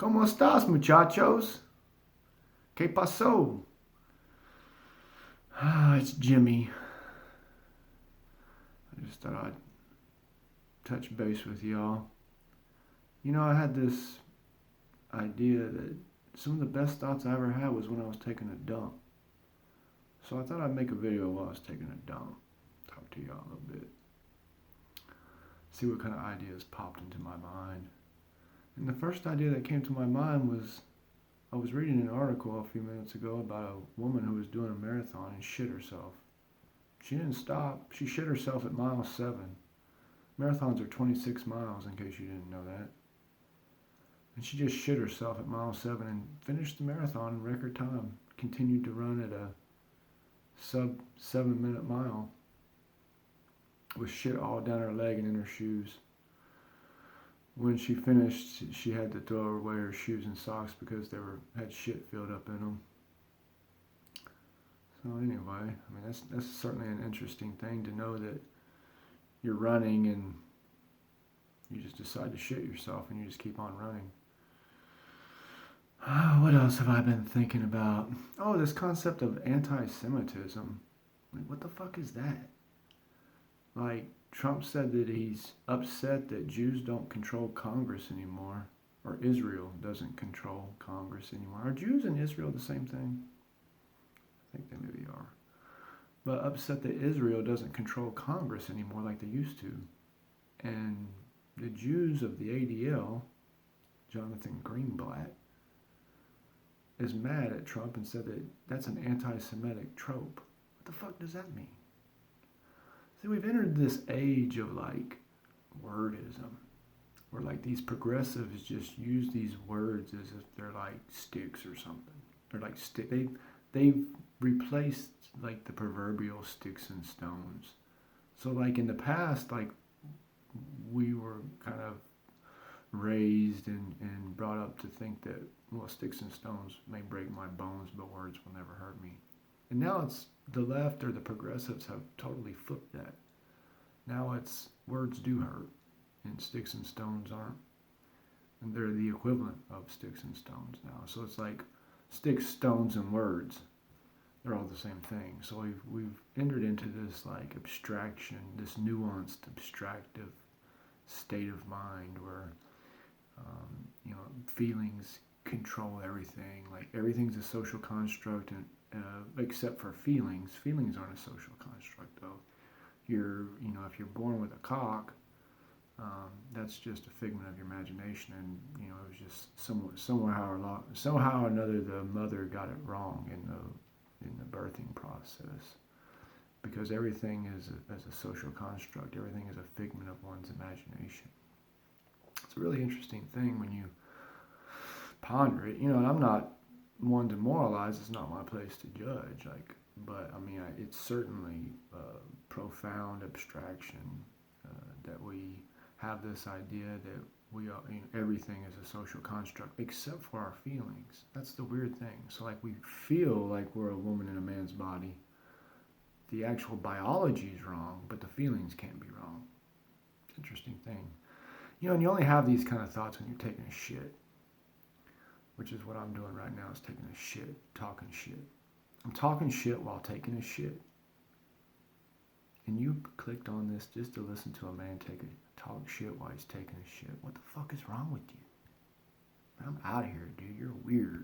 ¿Cómo estás, muchachos? ¿Qué pasó? It's Jimmy. I just thought I'd touch base with y'all. You know, I had this idea that some of the best thoughts I ever had was when I was taking a dump. So I thought I'd make a video while I was taking a dump. Talk to y'all a little bit. See what kind of ideas popped into my mind. And the first idea that came to my mind was I was reading an article a few minutes ago about a woman who was doing a marathon and shit herself. She didn't stop. She shit herself at mile 7. Marathons are 26 miles, in case you didn't know that. And she just shit herself at mile 7 and finished the marathon in record time. Continued to run at a sub 7 minute mile with shit all down her leg and in her shoes. When she finished, she had to throw away her shoes and socks because they had shit filled up in them. So anyway, I mean that's certainly an interesting thing to know that you're running and you just decide to shit yourself and you just keep on running. What else have I been thinking about? Oh, this concept of anti-Semitism. Like, what the fuck is that? Like, Trump said that he's upset that Jews don't control Congress anymore, or Israel doesn't control Congress anymore. Are Jews and Israel the same thing? I think they maybe are. But upset that Israel doesn't control Congress anymore like they used to. And the Jews of the ADL, Jonathan Greenblatt, is mad at Trump and said that that's an anti-Semitic trope. What the fuck does that mean? See, we've entered this age of like wordism, where like these progressives just use these words as if they're like sticks or something. They're like they've replaced like the proverbial sticks and stones. So like in the past, like we were kind of raised and brought up to think that, well, sticks and stones may break my bones, but words will never hurt me. And now it's the left or the progressives have totally flipped that. Now it's words do hurt and sticks and stones aren't. And they're the equivalent of sticks and stones now. So it's like sticks, stones, and words. They're all the same thing. So we've entered into this like abstraction, this nuanced, abstractive state of mind where feelings control everything. Like everything's a social construct, and except for feelings. Feelings aren't a social construct, though. If you're born with a cock, that's just a figment of your imagination, and it was just somehow or another the mother got it wrong in the birthing process, because everything is a social construct. Everything is a figment of one's imagination. It's a really interesting thing when you ponder it. And I'm not one to moralize. It's not my place to judge. But I mean, it's certainly a profound abstraction that we have this idea that we are, everything is a social construct except for our feelings. That's the weird thing. So like we feel like we're a woman in a man's body. The actual biology is wrong, but the feelings can't be wrong. It's an interesting thing. And you only have these kind of thoughts when you're taking a shit, which is what I'm doing right now, is taking a shit, talking shit. I'm talking shit while taking a shit. And you clicked on this just to listen to a man talk shit while he's taking a shit. What the fuck is wrong with you? I'm out of here, dude. You're weird.